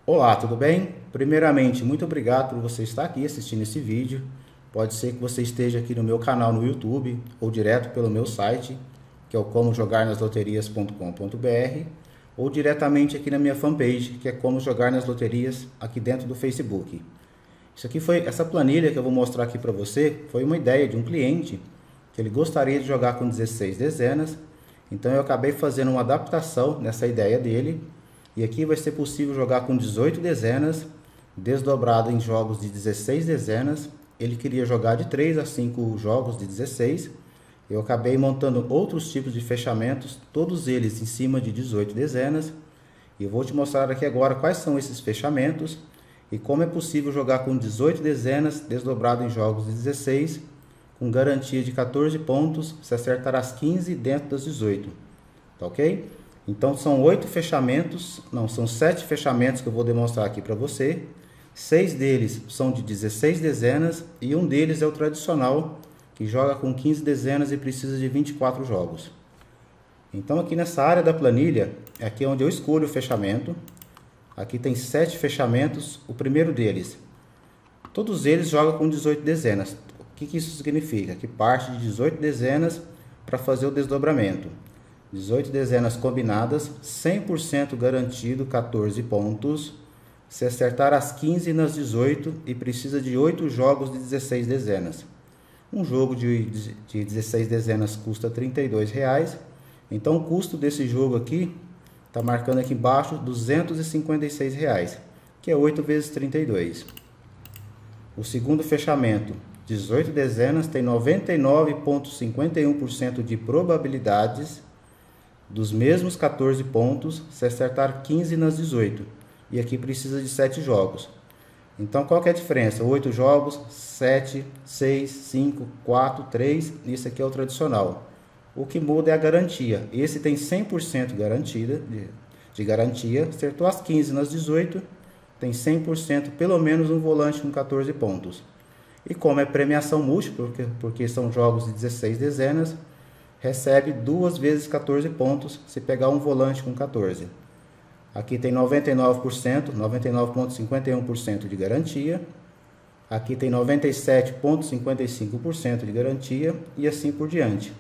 Olá, tudo bem? Primeiramente, muito obrigado por você estar aqui assistindo esse vídeo. Pode ser que você esteja aqui no meu canal no YouTube ou direto pelo meu site, que é o comojogarnasloterias.com.br, ou diretamente aqui na minha fanpage, que é Como Jogar nas Loterias, aqui dentro do Facebook. Essa planilha que eu vou mostrar aqui para você, foi uma ideia de um cliente que ele gostaria de jogar com 16 dezenas. Então eu acabei fazendo uma adaptação nessa ideia dele. E aqui vai ser possível jogar com 18 dezenas, desdobrado em jogos de 16 dezenas. Ele queria jogar de 3 a 5 jogos de 16. Eu acabei montando outros tipos de fechamentos, todos eles em cima de 18 dezenas. E eu vou te mostrar aqui agora quais são esses fechamentos e como é possível jogar com 18 dezenas, desdobrado em jogos de 16, com garantia de 14 pontos, se acertar as 15 dentro das 18. Tá ok? Então são 8 fechamentos, não, são 7 fechamentos que eu vou demonstrar aqui para você. 6 deles são de 16 dezenas e um deles é o tradicional, que joga com 15 dezenas e precisa de 24 jogos. Então aqui nessa área da planilha, é aqui onde eu escolho o fechamento. Aqui tem 7 fechamentos, o primeiro deles. Todos eles jogam com 18 dezenas. O que isso significa? Que parte de 18 dezenas para fazer o desdobramento. 18 dezenas combinadas, 100% garantido, 14 pontos. Se acertar as 15 nas 18 e precisa de 8 jogos de 16 dezenas. Um jogo de 16 dezenas custa R$ 32,00. Então o custo desse jogo aqui, está marcando aqui embaixo, R$ 256,00, que é 8 vezes 32. O segundo fechamento, 18 dezenas, tem 99,51% de probabilidades dos mesmos 14 pontos se acertar 15 nas 18. E aqui precisa de 7 jogos. Então qual que é a diferença? 8 jogos, 7, 6, 5, 4, 3. Isso aqui é o tradicional. O que muda é a garantia. Esse tem 100% de garantia. Acertou as 15 nas 18, tem 100% pelo menos um volante com 14 pontos. E como é premiação múltipla, porque são jogos de 16 dezenas, recebe 2 vezes 14 pontos se pegar um volante com 14. Aqui tem 99%, 99,51% de garantia. Aqui tem 97,55% de garantia e assim por diante.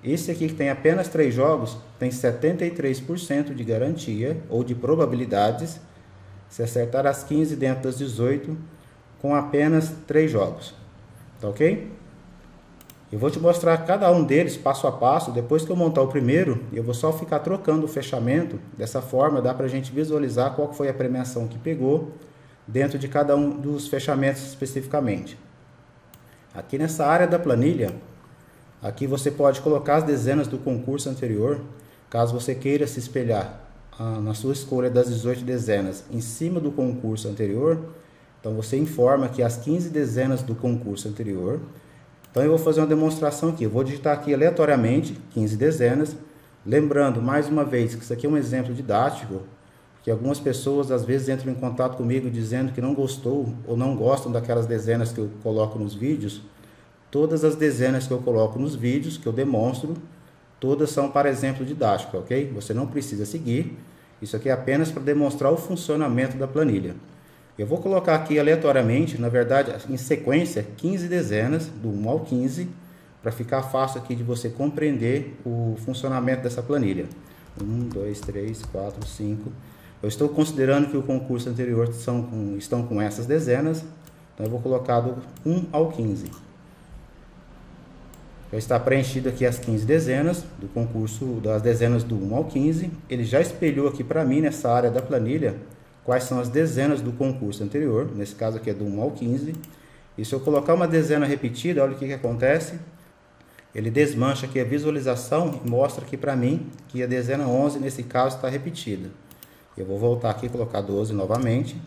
Esse aqui que tem apenas 3 jogos, tem 73% de garantia ou de probabilidades se acertar as 15 dentro das 18 com apenas 3 jogos. Tá ok? Eu vou te mostrar cada um deles passo a passo. Depois que eu montar o primeiro, eu vou só ficar trocando o fechamento. Dessa forma dá pra gente visualizar qual foi a premiação que pegou dentro de cada um dos fechamentos especificamente. Aqui nessa área da planilha, aqui você pode colocar as dezenas do concurso anterior, caso você queira se espelhar na sua escolha das 18 dezenas em cima do concurso anterior. Então você informa que as 15 dezenas do concurso anterior. Então eu vou fazer uma demonstração aqui. Eu vou digitar aqui aleatoriamente 15 dezenas. Lembrando mais uma vez que isso aqui é um exemplo didático, que algumas pessoas às vezes entram em contato comigo dizendo que não gostou ou não gostam daquelas dezenas que eu coloco nos vídeos. Todas as dezenas que eu coloco nos vídeos, que eu demonstro, todas são para exemplo didático, ok? Você não precisa seguir. Isso aqui é apenas para demonstrar o funcionamento da planilha. Eu vou colocar aqui aleatoriamente, na verdade, em sequência, 15 dezenas, do 1 ao 15, para ficar fácil aqui de você compreender o funcionamento dessa planilha. 1, 2, 3, 4, 5. Eu estou considerando que o concurso anterior estão com essas dezenas, então eu vou colocar do 1 ao 15. Já está preenchido aqui as 15 dezenas do concurso, das dezenas do 1 ao 15. Ele já espelhou aqui para mim, nessa área da planilha, quais são as dezenas do concurso anterior. Nesse caso aqui é do 1 ao 15. E se eu colocar uma dezena repetida, olha o que acontece. Ele desmancha aqui a visualização e mostra aqui para mim que a dezena 11, nesse caso, está repetida. Eu vou voltar aqui e colocar 12 novamente.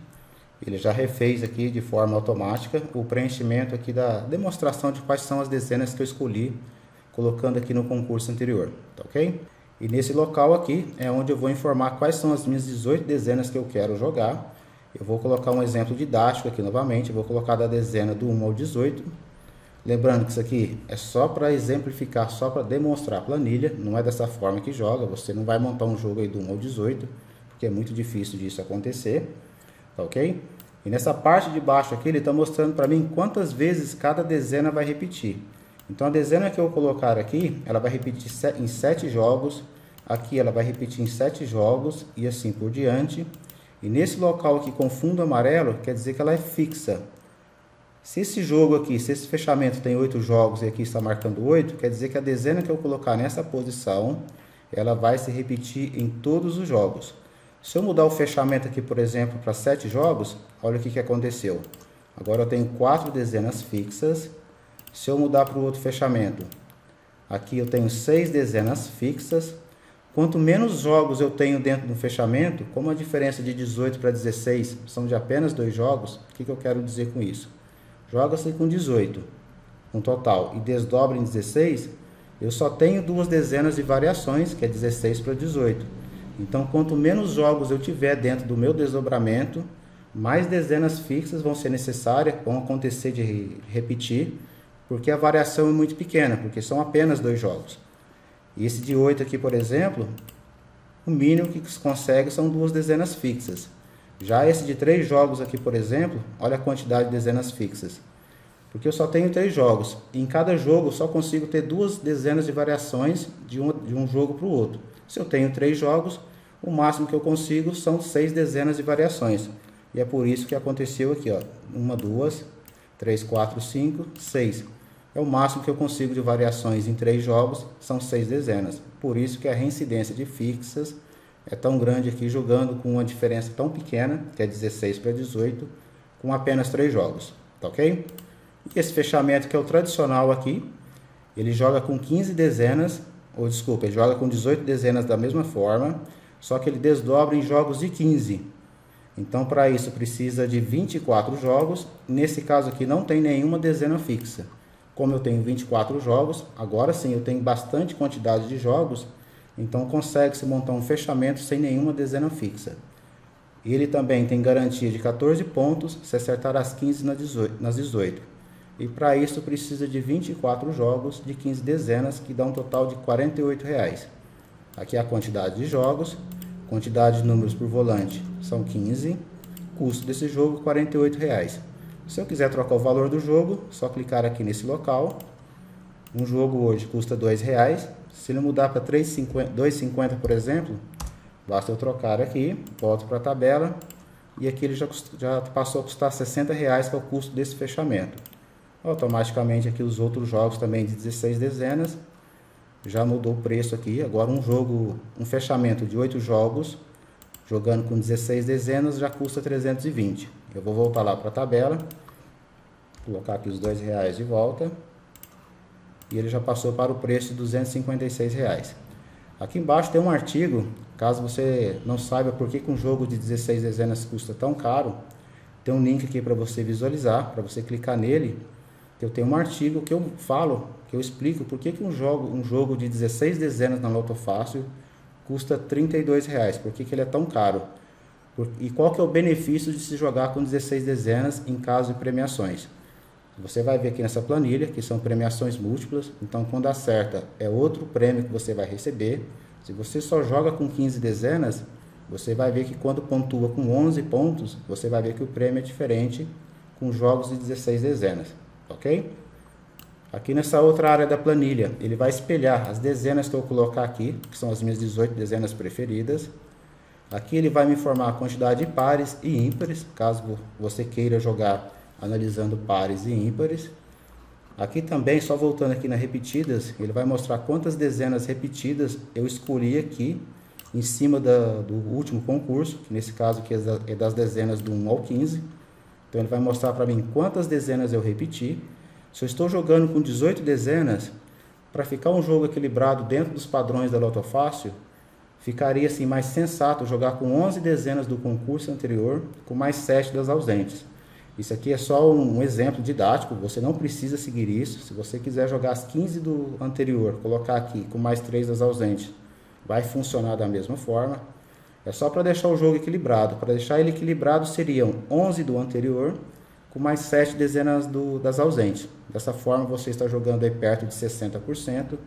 Ele já refez aqui de forma automática o preenchimento aqui da demonstração de quais são as dezenas que eu escolhi, colocando aqui no concurso anterior, tá ok? E nesse local aqui é onde eu vou informar quais são as minhas 18 dezenas que eu quero jogar. Eu vou colocar um exemplo didático aqui novamente, eu vou colocar da dezena do 1 ao 18. Lembrando que isso aqui é só para exemplificar, só para demonstrar a planilha, não é dessa forma que joga. Você não vai montar um jogo aí do 1 ao 18, porque é muito difícil disso acontecer. tá ok? E nessa parte de baixo aqui, ele está mostrando para mim quantas vezes cada dezena vai repetir. Então a dezena que eu colocar aqui, ela vai repetir em 7 jogos, aqui ela vai repetir em 7 jogos e assim por diante. E nesse local aqui com fundo amarelo, quer dizer que ela é fixa. Se esse jogo aqui, se esse fechamento tem 8 jogos e aqui está marcando 8, quer dizer que a dezena que eu colocar nessa posição, ela vai se repetir em todos os jogos. Se eu mudar o fechamento aqui, por exemplo, para 7 jogos, olha o que aconteceu. Agora eu tenho 4 dezenas fixas. Se eu mudar para o outro fechamento, aqui eu tenho 6 dezenas fixas. Quanto menos jogos eu tenho dentro do fechamento, como a diferença de 18 para 16 são de apenas 2 jogos, o que eu quero dizer com isso? Joga-se com 18, um total, e desdobra em 16, eu só tenho 2 dezenas de variações, que é 16 para 18. Então, quanto menos jogos eu tiver dentro do meu desdobramento, mais dezenas fixas vão ser necessárias, vão acontecer de repetir, porque a variação é muito pequena, porque são apenas 2 jogos. E esse de 8 aqui, por exemplo, o mínimo que se consegue são 2 dezenas fixas. Já esse de 3 jogos aqui, por exemplo, olha a quantidade de dezenas fixas. Porque eu só tenho 3 jogos, e em cada jogo eu só consigo ter 2 dezenas de variações de um jogo para o outro. Se eu tenho 3 jogos, o máximo que eu consigo são 6 dezenas de variações. E é por isso que aconteceu aqui, ó. 1, 2, 3, 4, 5, 6. É o máximo que eu consigo de variações em 3 jogos, são 6 dezenas. Por isso que a reincidência de fixas é tão grande aqui, jogando com uma diferença tão pequena, que é 16 para 18, com apenas 3 jogos. Tá ok? E esse fechamento que é o tradicional aqui, ele joga com 15 dezenas, ou desculpa, ele joga com 18 dezenas da mesma forma, só que ele desdobra em jogos de 15. Então, para isso, precisa de 24 jogos. Nesse caso aqui, não tem nenhuma dezena fixa. Como eu tenho 24 jogos, agora sim eu tenho bastante quantidade de jogos, então consegue-se montar um fechamento sem nenhuma dezena fixa. Ele também tem garantia de 14 pontos se acertar as 15 nas 18. E para isso precisa de 24 jogos de 15 dezenas, que dá um total de R$ 48,00. Aqui é a quantidade de jogos, quantidade de números por volante são 15, custo desse jogo R$ 48,00. Se eu quiser trocar o valor do jogo, só clicar aqui nesse local. Um jogo hoje custa R$ 2,00. Se ele mudar para 2,50, por exemplo, basta eu trocar aqui, volto para a tabela e aqui ele já passou a custar R$ 60,00, que é o custo desse fechamento. Automaticamente aqui os outros jogos também de 16 dezenas já mudou o preço aqui. Agora um fechamento de 8 jogos, jogando com 16 dezenas, já custa 320. Eu vou voltar lá para a tabela, colocar aqui os R$ 2,00 de volta. E ele já passou para o preço de R$ 256,00. Aqui embaixo tem um artigo, caso você não saiba por que um jogo de 16 dezenas custa tão caro, tem um link aqui para você visualizar, para você clicar nele. Eu tenho um artigo que eu falo, que eu explico por que um jogo de 16 dezenas na Loto Fácil custa R$ 32,00, por que ele é tão caro. E qual que é o benefício de se jogar com 16 dezenas em caso de premiações. Você vai ver aqui nessa planilha, que são premiações múltiplas, então quando acerta é outro prêmio que você vai receber. Se você só joga com 15 dezenas, você vai ver que quando pontua com 11 pontos, você vai ver que o prêmio é diferente com jogos de 16 dezenas, ok? Aqui nessa outra área da planilha, ele vai espelhar as dezenas que eu colocar aqui, que são as minhas 18 dezenas preferidas. Aqui ele vai me informar a quantidade de pares e ímpares, caso você queira jogar analisando pares e ímpares. Aqui também, só voltando aqui nas repetidas, ele vai mostrar quantas dezenas repetidas eu escolhi aqui em cima do último concurso, que nesse caso aqui é das dezenas do 1 ao 15. Então ele vai mostrar para mim quantas dezenas eu repeti. Se eu estou jogando com 18 dezenas, para ficar um jogo equilibrado dentro dos padrões da Loto Fácil, ficaria assim mais sensato jogar com 11 dezenas do concurso anterior, com mais 7 das ausentes. Isso aqui é só um exemplo didático, você não precisa seguir isso. Se você quiser jogar as 15 do anterior, colocar aqui com mais 3 das ausentes, vai funcionar da mesma forma. É só para deixar o jogo equilibrado. Para deixar ele equilibrado seriam 11 do anterior, com mais 7 dezenas das ausentes. Dessa forma você está jogando aí perto de 60%,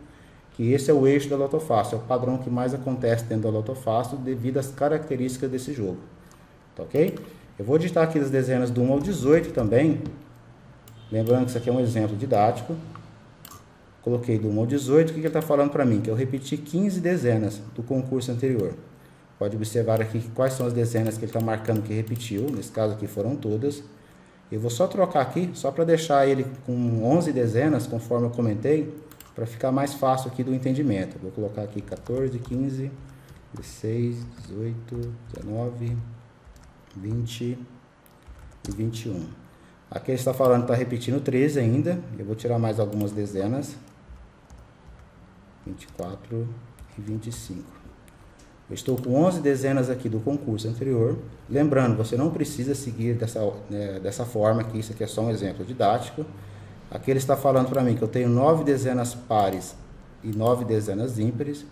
que esse é o eixo da Loto Fácil, é o padrão que mais acontece dentro da Loto Fácil devido às características desse jogo. Tá ok? Eu vou digitar aqui as dezenas do 1 ao 18 também. Lembrando que isso aqui é um exemplo didático. Coloquei do 1 ao 18, o que ele está falando para mim? Que eu repeti 15 dezenas do concurso anterior. Pode observar aqui quais são as dezenas que ele está marcando que repetiu. Nesse caso aqui foram todas. Eu vou só trocar aqui, só para deixar ele com 11 dezenas, conforme eu comentei, para ficar mais fácil aqui do entendimento. Vou colocar aqui 14, 15, 16, 18, 19, 20 e 21. Aqui ele está falando que está repetindo 13 ainda. Eu vou tirar mais algumas dezenas. 24 e 25. Eu estou com 11 dezenas aqui do concurso anterior. Lembrando, você não precisa seguir dessa forma aqui. Isso aqui é só um exemplo didático. Aqui ele está falando para mim que eu tenho 9 dezenas pares e 9 dezenas ímpares.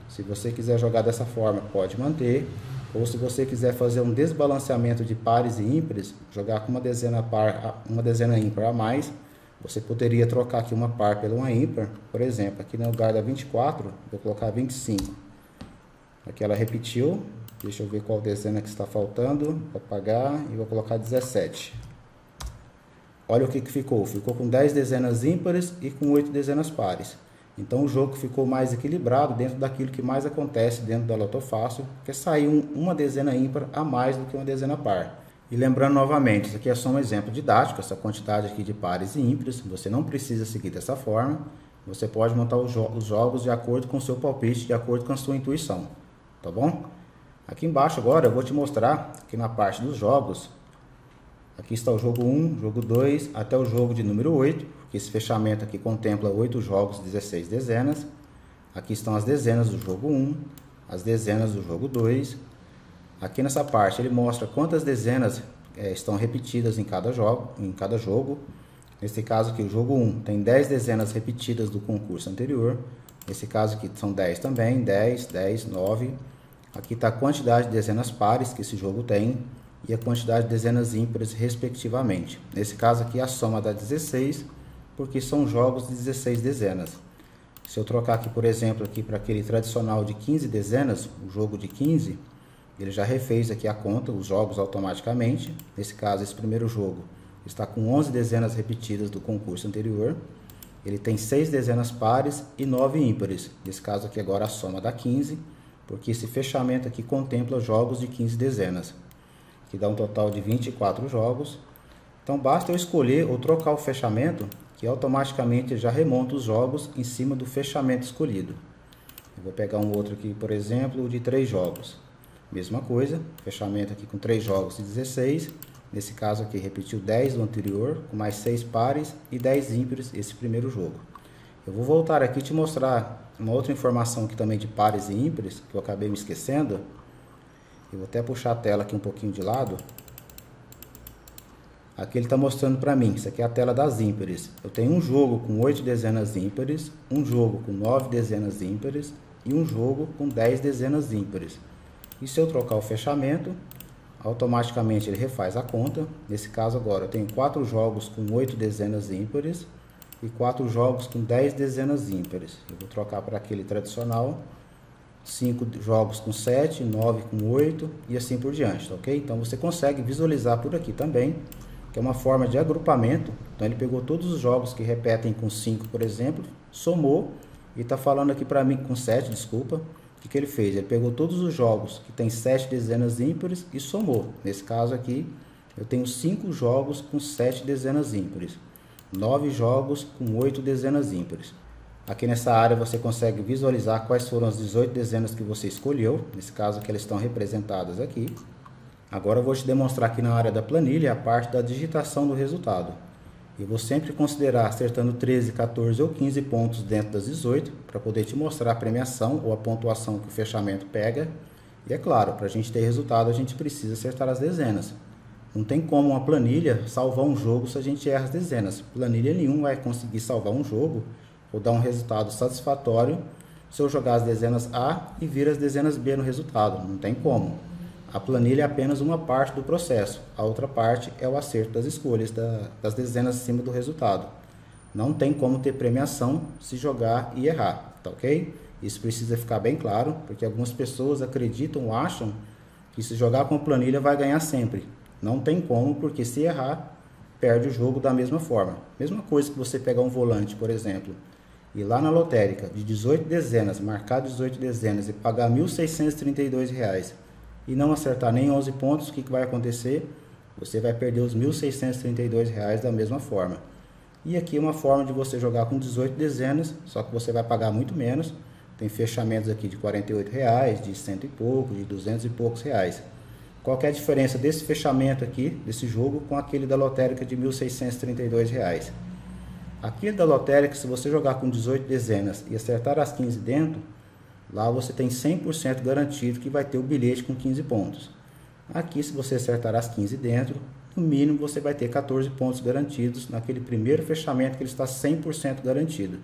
Se você quiser jogar dessa forma, pode manter. Ou se você quiser fazer um desbalanceamento de pares e ímpares, jogar com uma dezena ímpar a mais, você poderia trocar aqui uma par pela uma ímpar. Por exemplo, aqui no lugar da 24, vou colocar 25. Aqui ela repetiu. Deixa eu ver qual dezena que está faltando para pagar e vou colocar 17. Olha o que ficou. Ficou com 10 dezenas ímpares e com 8 dezenas pares. Então o jogo ficou mais equilibrado dentro daquilo que mais acontece dentro da Loto Fácil, que é sair uma dezena ímpar a mais do que uma dezena par. E lembrando novamente, isso aqui é só um exemplo didático, essa quantidade aqui de pares e ímpares, você não precisa seguir dessa forma, você pode montar os jogos de acordo com o seu palpite, de acordo com a sua intuição, tá bom? Aqui embaixo agora eu vou te mostrar, aqui na parte dos jogos, aqui está o jogo 1, jogo 2, até o jogo de número 8, que esse fechamento aqui contempla 8 jogos, 16 dezenas. Aqui estão as dezenas do jogo 1, as dezenas do jogo 2. Aqui nessa parte ele mostra quantas dezenas estão repetidas em cada jogo. Nesse caso aqui, o jogo 1 tem 10 dezenas repetidas do concurso anterior. Nesse caso aqui são 10 também, 10, 10, 9. Aqui está a quantidade de dezenas pares que esse jogo tem e a quantidade de dezenas ímpares respectivamente. Nesse caso aqui a soma dá 16, porque são jogos de 16 dezenas. Se eu trocar aqui, por exemplo, aqui para aquele tradicional de 15 dezenas, o jogo de 15, ele já refez aqui a conta, os jogos automaticamente. Nesse caso, esse primeiro jogo está com 11 dezenas repetidas do concurso anterior. Ele tem 6 dezenas pares e 9 ímpares. Nesse caso aqui agora a soma dá 15, porque esse fechamento aqui contempla jogos de 15 dezenas, que dá um total de 24 jogos. Então basta eu escolher ou trocar o fechamento, que automaticamente já remonta os jogos em cima do fechamento escolhido. Eu vou pegar um outro aqui, por exemplo, de 3 jogos. Mesma coisa, fechamento aqui com 3 jogos de 16. Nesse caso aqui repetiu 10 do anterior, com mais 6 pares e 10 ímpares esse primeiro jogo. Eu vou voltar aqui e te mostrar uma outra informação aqui também de pares e ímpares, que eu acabei me esquecendo. Eu vou até puxar a tela aqui um pouquinho de lado. Aqui ele está mostrando para mim, isso aqui é a tela das ímpares. Eu tenho um jogo com 8 dezenas ímpares, um jogo com 9 dezenas ímpares e um jogo com 10 dezenas ímpares. E se eu trocar o fechamento, automaticamente ele refaz a conta. Nesse caso agora eu tenho 4 jogos com 8 dezenas ímpares e 4 jogos com 10 dezenas ímpares. Eu vou trocar para aquele tradicional, 5 jogos com 7, 9 com 8 e assim por diante, tá ok? Então você consegue visualizar por aqui também, que é uma forma de agrupamento. Então ele pegou todos os jogos que repetem com 5, por exemplo, somou e está falando aqui para mim com 7, desculpa. O que ele fez? Ele pegou todos os jogos que tem 7 dezenas ímpares e somou. Nesse caso aqui, eu tenho 5 jogos com 7 dezenas ímpares, 9 jogos com 8 dezenas ímpares. Aqui nessa área você consegue visualizar quais foram as 18 dezenas que você escolheu. Nesse caso que elas estão representadas aqui. Agora eu vou te demonstrar aqui na área da planilha a parte da digitação do resultado. Eu vou sempre considerar acertando 13, 14 ou 15 pontos dentro das 18 para poder te mostrar a premiação ou a pontuação que o fechamento pega. E é claro, para a gente ter resultado a gente precisa acertar as dezenas. Não tem como uma planilha salvar um jogo se a gente erra as dezenas. Planilha nenhuma vai conseguir salvar um jogo ou dar um resultado satisfatório se eu jogar as dezenas A e vir as dezenas B no resultado. Não tem como. A planilha é apenas uma parte do processo, a outra parte é o acerto das escolhas das dezenas acima do resultado. Não tem como ter premiação se jogar e errar, tá ok? Isso precisa ficar bem claro, porque algumas pessoas acreditam ou acham que se jogar com planilha vai ganhar sempre. Não tem como, porque se errar, perde o jogo da mesma forma. Mesma coisa que você pegar um volante, por exemplo, e lá na lotérica de 18 dezenas, marcar 18 dezenas e pagar R$ 1.632 e não acertar nem 11 pontos, o que vai acontecer? Você vai perder os R$ 1.632 da mesma forma. E aqui é uma forma de você jogar com 18 dezenas, só que você vai pagar muito menos. Tem fechamentos aqui de R$ 48, de 100 e pouco, de 200 e poucos reais. Qual que é a diferença desse fechamento aqui, desse jogo, com aquele da lotérica de R$ 1.632? Aqui da lotérica, se você jogar com 18 dezenas e acertar as 15 dentro, lá você tem 100% garantido que vai ter o bilhete com 15 pontos. Aqui, se você acertar as 15 dentro, no mínimo você vai ter 14 pontos garantidos naquele primeiro fechamento que ele está 100% garantido.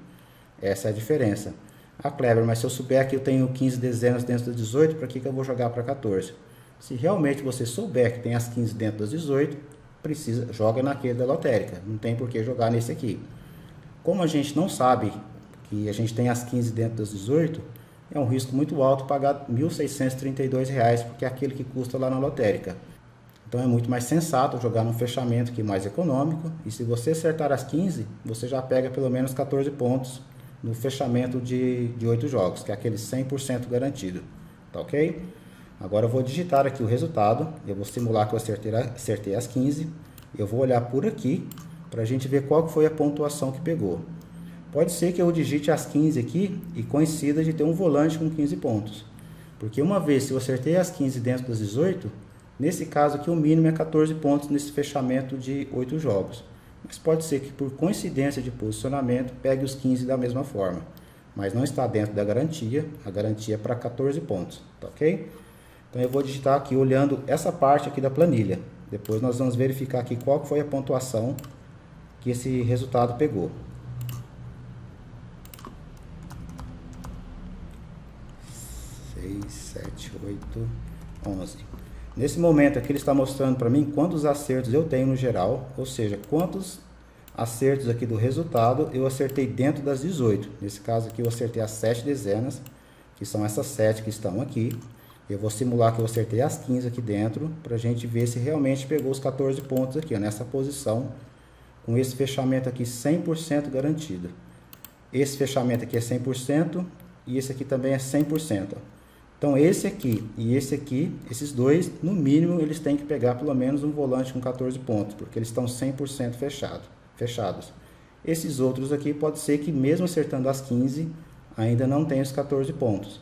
Essa é a diferença. Ah, Kleber, mas se eu souber que eu tenho 15 dezenas dentro das 18, para que eu vou jogar para 14? Se realmente você souber que tem as 15 dentro das 18, joga naquele da lotérica. Não tem por que jogar nesse aqui. Como a gente não sabe que a gente tem as 15 dentro das 18, é um risco muito alto pagar R$ 1.632, porque é aquele que custa lá na lotérica. Então é muito mais sensato jogar num fechamento que é mais econômico, e se você acertar as 15, você já pega pelo menos 14 pontos no fechamento de 8 jogos, que é aquele 100% garantido. Tá ok? Agora eu vou digitar aqui o resultado, eu vou simular que eu acertei as 15, eu vou olhar por aqui para a gente ver qual foi a pontuação que pegou. Pode ser que eu digite as 15 aqui e coincida de ter um volante com 15 pontos. Porque uma vez se eu acertei as 15 dentro das 18, nesse caso aqui o mínimo é 14 pontos nesse fechamento de 8 jogos. Mas pode ser que por coincidência de posicionamento pegue os 15 da mesma forma. Mas não está dentro da garantia, a garantia é para 14 pontos, tá ok? Então eu vou digitar aqui olhando essa parte aqui da planilha. Depois nós vamos verificar aqui qual foi a pontuação que esse resultado pegou. 6, 7, 8, 11. Nesse momento aqui ele está mostrando para mim quantos acertos eu tenho no geral, ou seja, quantos acertos aqui do resultado eu acertei dentro das 18. Nesse caso aqui eu acertei as 7 dezenas, que são essas 7 que estão aqui. Eu vou simular que eu acertei as 15 aqui dentro, para a gente ver se realmente pegou os 14 pontos aqui, ó, nessa posição, com esse fechamento aqui 100% garantido. Esse fechamento aqui é 100% e esse aqui também é 100%. Ó. Então esse aqui e esse aqui, esses dois, no mínimo eles têm que pegar pelo menos um volante com 14 pontos, porque eles estão 100% fechados. Esses outros aqui pode ser que mesmo acertando as 15, ainda não tenha os 14 pontos.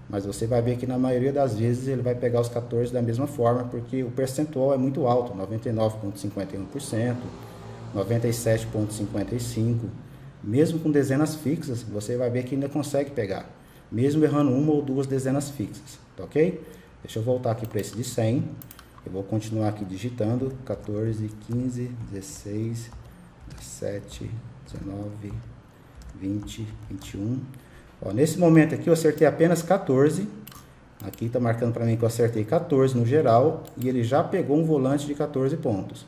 Mas você vai ver que na maioria das vezes ele vai pegar os 14 da mesma forma, porque o percentual é muito alto, 99,51%, 97,55%. Mesmo com dezenas fixas, você vai ver que ainda consegue pegar, mesmo errando uma ou duas dezenas fixas, tá ok? Deixa eu voltar aqui para esse de 100, eu vou continuar aqui digitando 14, 15, 16, 17, 19, 20, 21. Ó, nesse momento aqui eu acertei apenas 14, aqui está marcando para mim que eu acertei 14 no geral, e ele já pegou um volante de 14 pontos.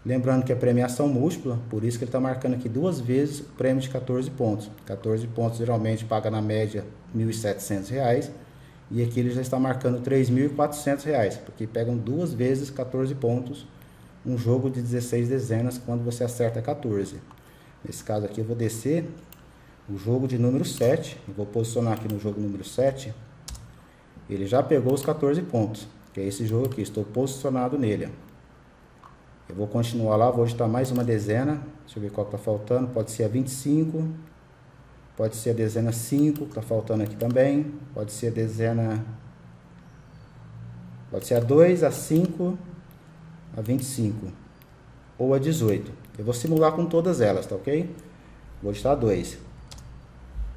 Lembrando que é premiação múltipla, por isso que ele está marcando aqui duas vezes o prêmio de 14 pontos. 14 pontos geralmente paga na média R$ 1.700, e aqui ele já está marcando R$ 3.400, porque pegam duas vezes 14 pontos, um jogo de 16 dezenas quando você acerta 14. Nesse caso aqui eu vou descer o jogo de número 7, eu vou posicionar aqui no jogo número 7, ele já pegou os 14 pontos, que é esse jogo aqui, estou posicionado nele. Eu vou continuar lá, vou digitar mais uma dezena, deixa eu ver qual que está faltando, pode ser a 25, pode ser a dezena 5, que está faltando aqui também, pode ser a dezena, pode ser a 2, a 5, a 25, ou a 18. Eu vou simular com todas elas, tá ok? Vou digitar 2.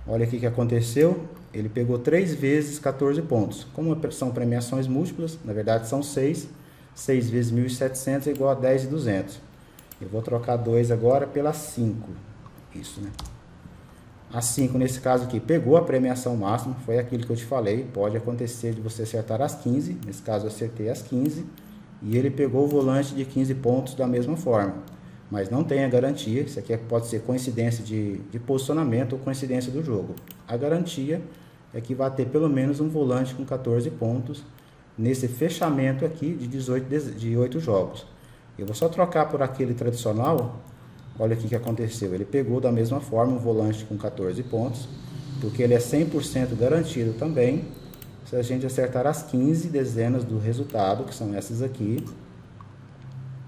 Olha aqui o que aconteceu, ele pegou 3 vezes 14 pontos. Como são premiações múltiplas, na verdade são 6, 6 vezes 1.700 é igual a 10.200. Eu vou trocar 2 agora pela 5. Isso, né? A 5, nesse caso aqui, pegou a premiação máxima. Foi aquilo que eu te falei. Pode acontecer de você acertar as 15. Nesse caso, eu acertei as 15. E ele pegou o volante de 15 pontos da mesma forma. Mas não tem a garantia. Isso aqui pode ser coincidência de posicionamento ou coincidência do jogo. A garantia é que vai ter pelo menos um volante com 14 pontos nesse fechamento aqui de 8 jogos. Eu vou só trocar por aquele tradicional. Olha o que aconteceu. Ele pegou da mesma forma um volante com 14 pontos, porque ele é 100% garantido também, se a gente acertar as 15 dezenas do resultado, que são essas aqui,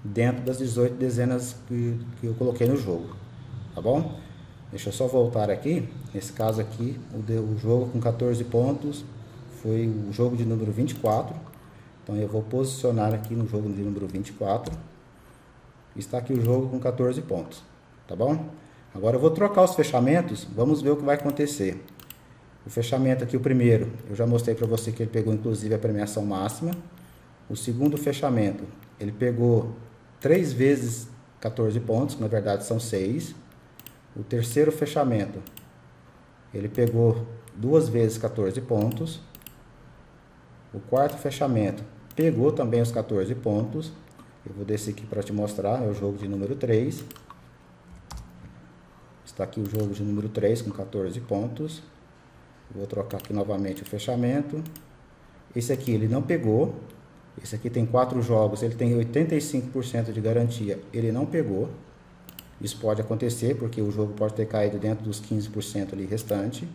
dentro das 18 dezenas que eu coloquei no jogo, tá bom? Deixa eu só voltar aqui. Nesse caso aqui, o jogo com 14 pontos foi o jogo de número 24. Então eu vou posicionar aqui no jogo de número 24. Está aqui o jogo com 14 pontos, tá bom? Agora eu vou trocar os fechamentos, vamos ver o que vai acontecer. O fechamento aqui, o primeiro, eu já mostrei para você que ele pegou inclusive a premiação máxima. O segundo fechamento, ele pegou 3 vezes 14 pontos, que na verdade são 6. O terceiro fechamento, ele pegou 2 vezes 14 pontos. O quarto fechamento pegou também os 14 pontos. Eu vou descer aqui para te mostrar, é o jogo de número 3. Está aqui o jogo de número 3 com 14 pontos. Vou trocar aqui novamente o fechamento. Esse aqui ele não pegou. Esse aqui tem 4 jogos, ele tem 85% de garantia, ele não pegou. Isso pode acontecer porque o jogo pode ter caído dentro dos 15% ali restante.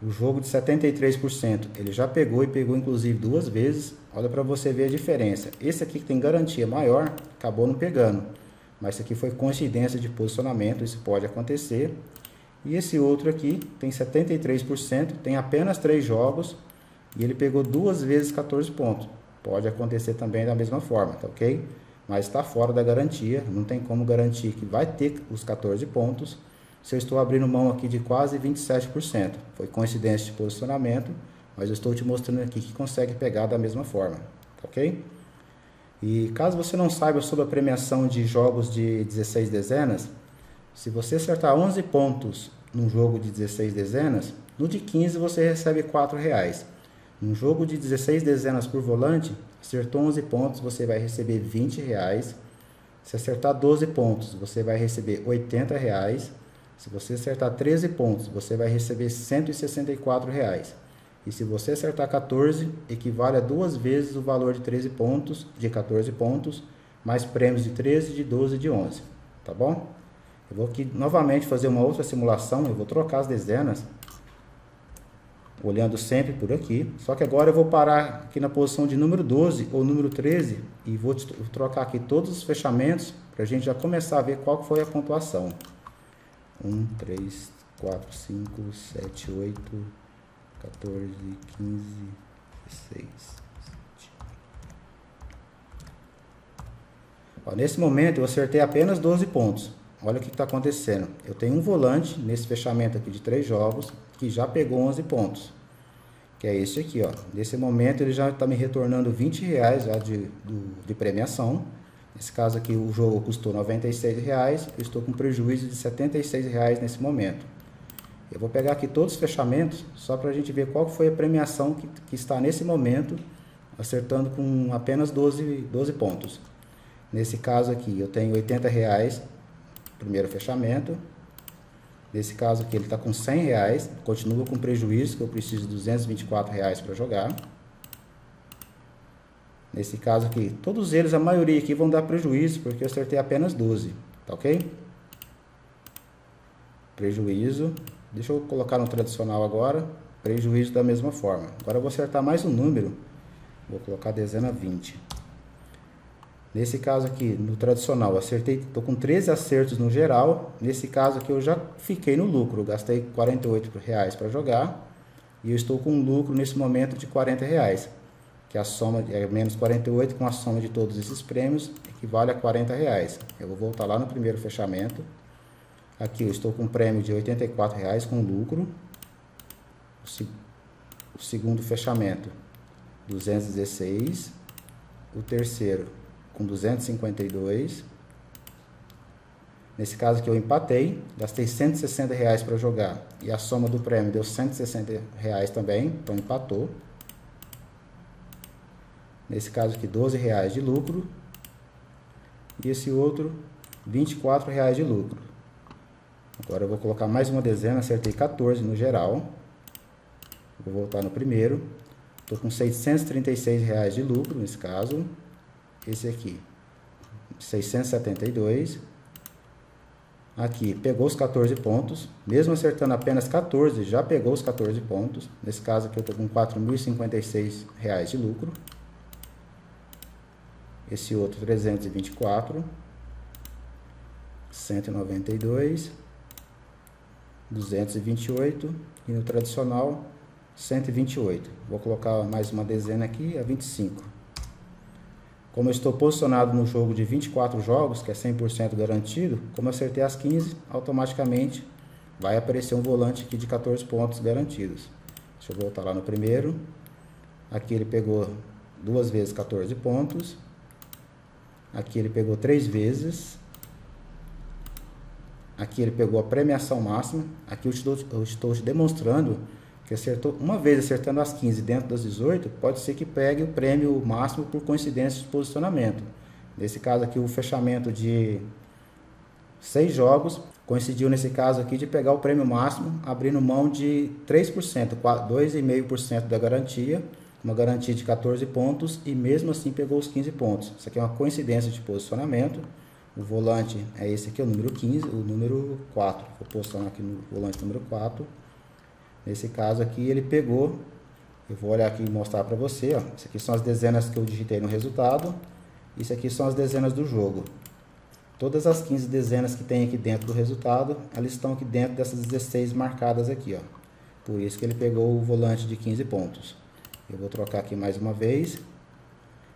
O jogo de 73%, ele já pegou e pegou inclusive 2 vezes. Olha para você ver a diferença. Esse aqui que tem garantia maior, acabou não pegando. Mas esse aqui foi coincidência de posicionamento, isso pode acontecer. E esse outro aqui tem 73%, tem apenas 3 jogos e ele pegou 2 vezes 14 pontos. Pode acontecer também da mesma forma, tá ok? Mas está fora da garantia, não tem como garantir que vai ter os 14 pontos. Se eu estou abrindo mão aqui de quase 27%, foi coincidência de posicionamento, mas eu estou te mostrando aqui que consegue pegar da mesma forma, tá ok? E caso você não saiba sobre a premiação de jogos de 16 dezenas, se você acertar 11 pontos num jogo de 16 dezenas, no de 15 você recebe R$4. Num jogo de 16 dezenas por volante, acertou 11 pontos, você vai receber R$20. Se acertar 12 pontos, você vai receber R$80. Se você acertar 13 pontos, você vai receber R$164. E se você acertar 14, equivale a 2 vezes o valor de 13 pontos, de 14 pontos, mais prêmios de 13, de 12 e de 11, tá bom? Eu vou aqui novamente fazer uma outra simulação, eu vou trocar as dezenas, olhando sempre por aqui, só que agora eu vou parar aqui na posição de número 12 ou número 13 e vou trocar aqui todos os fechamentos para a gente já começar a ver qual foi a pontuação. 1, 3, 4, 5, 7, 8, 14, 15, 16, 17. Ó, nesse momento eu acertei apenas 12 pontos. Olha o que está acontecendo. Eu tenho um volante nesse fechamento aqui de 3 jogos que já pegou 11 pontos. Que é esse aqui, ó. Nesse momento ele já está me retornando R$20 já de premiação. Nesse caso aqui o jogo custou R$96. Eu estou com prejuízo de R$76 nesse momento. Eu vou pegar aqui todos os fechamentos só para a gente ver qual foi a premiação que está nesse momento, acertando com apenas 12 pontos. Nesse caso aqui eu tenho R$80. Primeiro fechamento. Nesse caso aqui ele está com R$100, continua com prejuízo, que eu preciso de R$224 para jogar. Nesse caso aqui, todos eles, a maioria aqui vão dar prejuízo, porque eu acertei apenas 12, tá ok? Prejuízo, deixa eu colocar no tradicional agora, prejuízo da mesma forma. Agora eu vou acertar mais um número, vou colocar a dezena 20. Nesse caso aqui, no tradicional, acertei, estou com 13 acertos no geral. Nesse caso aqui eu já fiquei no lucro, gastei R$48 para jogar. E eu estou com um lucro nesse momento de R$40, que a soma é menos 48 com a soma de todos esses prêmios, equivale a R$40. Eu vou voltar lá no primeiro fechamento. Aqui eu estou com um prêmio de R$84 com lucro. O segundo fechamento, 216. O terceiro, com 252. Nesse caso aqui eu empatei, gastei R$160 para jogar e a soma do prêmio deu R$160 também, então empatou. Nesse caso aqui R$12 de lucro e esse outro R$24 de lucro. Agora eu vou colocar mais uma dezena, acertei 14 no geral. Vou voltar no primeiro, estou com R$636 de lucro nesse caso. Esse aqui, 672. Aqui pegou os 14 pontos, mesmo acertando apenas 14, já pegou os 14 pontos. Nesse caso aqui eu estou com R$4.056 de lucro. Esse outro 324, 192, 228 e no tradicional 128. Vou colocar mais uma dezena aqui, a 25. Como eu estou posicionado no jogo de 24 jogos, que é 100% garantido, como eu acertei as 15, automaticamente vai aparecer um volante aqui de 14 pontos garantidos. Deixa eu voltar lá no primeiro. Aqui ele pegou 2 vezes 14 pontos. Aqui ele pegou 3 vezes. Aqui ele pegou a premiação máxima. Aqui eu estou demonstrando que acertou uma vez acertando as 15 dentro das 18, pode ser que pegue o prêmio máximo por coincidência de posicionamento. Nesse caso aqui o fechamento de 6 jogos coincidiu nesse caso aqui de pegar o prêmio máximo, abrindo mão de 3%, 2,5% da garantia, uma garantia de 14 pontos e mesmo assim pegou os 15 pontos. Isso aqui é uma coincidência de posicionamento. O volante é esse aqui, o número 15, o número 4. Vou posicionar aqui no volante número 4. Nesse caso aqui ele pegou, eu vou olhar aqui e mostrar para você, ó. Isso aqui são as dezenas que eu digitei no resultado. Isso aqui são as dezenas do jogo. Todas as 15 dezenas que tem aqui dentro do resultado, elas estão aqui dentro dessas 16 marcadas aqui, ó. Por isso que ele pegou o volante de 15 pontos. Eu vou trocar aqui mais uma vez.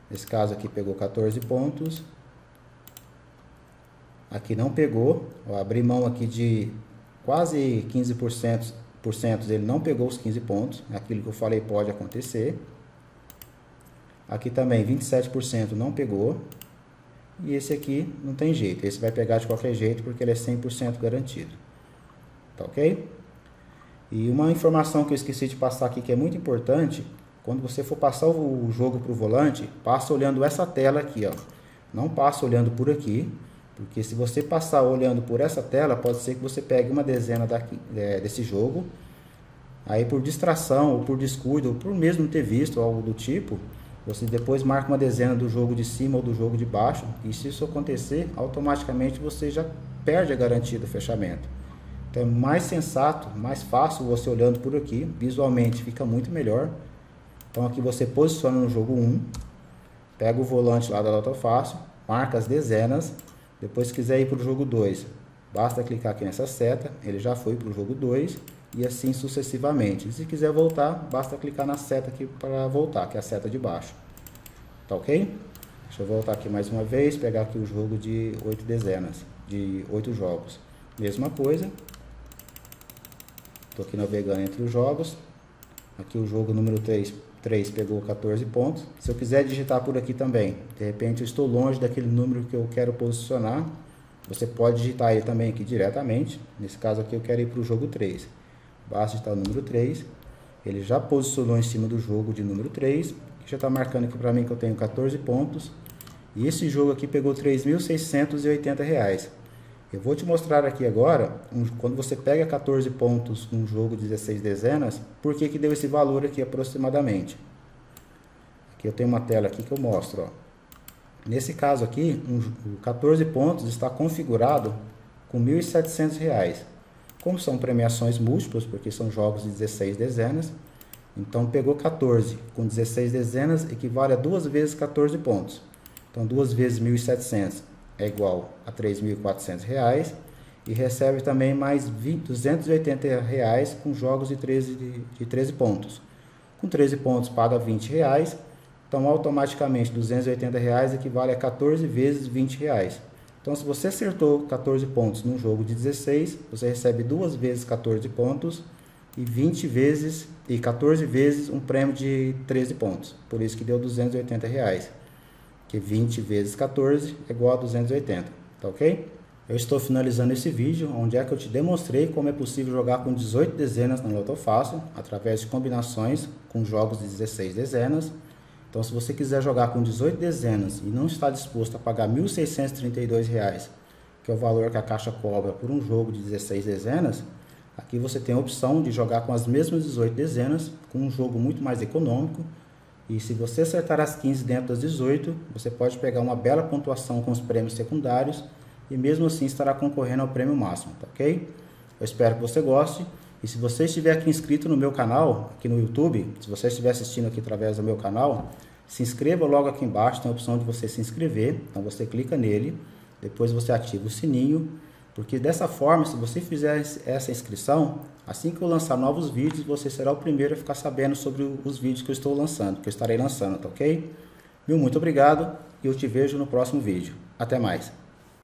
Nesse caso aqui pegou 14 pontos. Aqui não pegou, ó, abri mão aqui de quase 15%, ele não pegou os 15 pontos, aquilo que eu falei pode acontecer. Aqui também 27% não pegou. E esse aqui não tem jeito, esse vai pegar de qualquer jeito porque ele é 100% garantido. Tá ok? E uma informação que eu esqueci de passar aqui que é muito importante, quando você for passar o jogo para o volante, passa olhando essa tela aqui, ó. Não passa olhando por aqui, porque se você passar olhando por essa tela, pode ser que você pegue uma dezena desse jogo. Aí por distração, ou por descuido, ou por mesmo não ter visto algo do tipo, você depois marca uma dezena do jogo de cima ou do jogo de baixo. E se isso acontecer, automaticamente você já perde a garantia do fechamento. Então é mais sensato, mais fácil você olhando por aqui. Visualmente fica muito melhor. Então aqui você posiciona no jogo 1, pega o volante lá da Loto Fácil, marca as dezenas. Depois, se quiser ir para o jogo 2, basta clicar aqui nessa seta, ele já foi para o jogo 2 e assim sucessivamente. E se quiser voltar, basta clicar na seta aqui para voltar, que é a seta de baixo. Tá ok? Deixa eu voltar aqui mais uma vez, pegar aqui o jogo de 8 dezenas, de 8 jogos. Mesma coisa. Estou aqui navegando entre os jogos. Aqui o jogo número 3 pegou 14 pontos. Se eu quiser digitar por aqui também, de repente eu estou longe daquele número que eu quero posicionar, você pode digitar ele também aqui diretamente. Nesse caso aqui eu quero ir para o jogo 3. Basta digitar o número 3. Ele já posicionou em cima do jogo de número 3, que já está marcando aqui para mim que eu tenho 14 pontos. E esse jogo aqui pegou R$3.680. Eu vou te mostrar aqui agora, quando você pega 14 pontos num jogo de 16 dezenas, por que que deu esse valor aqui aproximadamente. Aqui eu tenho uma tela aqui que eu mostro, ó. Nesse caso aqui, o 14 pontos está configurado com R$1.700. Como são premiações múltiplas, porque são jogos de 16 dezenas, então pegou 14 com 16 dezenas, equivale a 2 vezes 14 pontos. Então 2 vezes 1.700 é igual a R$3.400 e recebe também mais R$280 com jogos de 13 pontos. Com 13 pontos paga R$20, então automaticamente R$280 equivale a 14 vezes R$20. Então se você acertou 14 pontos num jogo de 16, você recebe 2 vezes 14 pontos e 14 vezes um prêmio de 13 pontos. Por isso que deu R$280. Que 20 vezes 14 é igual a 280, tá ok? Eu estou finalizando esse vídeo, onde é que eu te demonstrei como é possível jogar com 18 dezenas na Loto Fácil, através de combinações com jogos de 16 dezenas. Então, se você quiser jogar com 18 dezenas e não está disposto a pagar R$1.632, que é o valor que a Caixa cobra por um jogo de 16 dezenas, aqui você tem a opção de jogar com as mesmas 18 dezenas, com um jogo muito mais econômico, E se você acertar as 15 dentro das 18, você pode pegar uma bela pontuação com os prêmios secundários e mesmo assim estará concorrendo ao prêmio máximo, tá ok? Eu espero que você goste. E se você estiver aqui inscrito no meu canal, aqui no YouTube, se você estiver assistindo aqui através do meu canal, se inscreva logo aqui embaixo, tem a opção de você se inscrever. Então você clica nele, depois você ativa o sininho, porque dessa forma, se você fizer essa inscrição, assim que eu lançar novos vídeos, você será o primeiro a ficar sabendo sobre os vídeos que eu estou lançando, que eu estarei lançando, tá ok? Muito obrigado e eu te vejo no próximo vídeo. Até mais!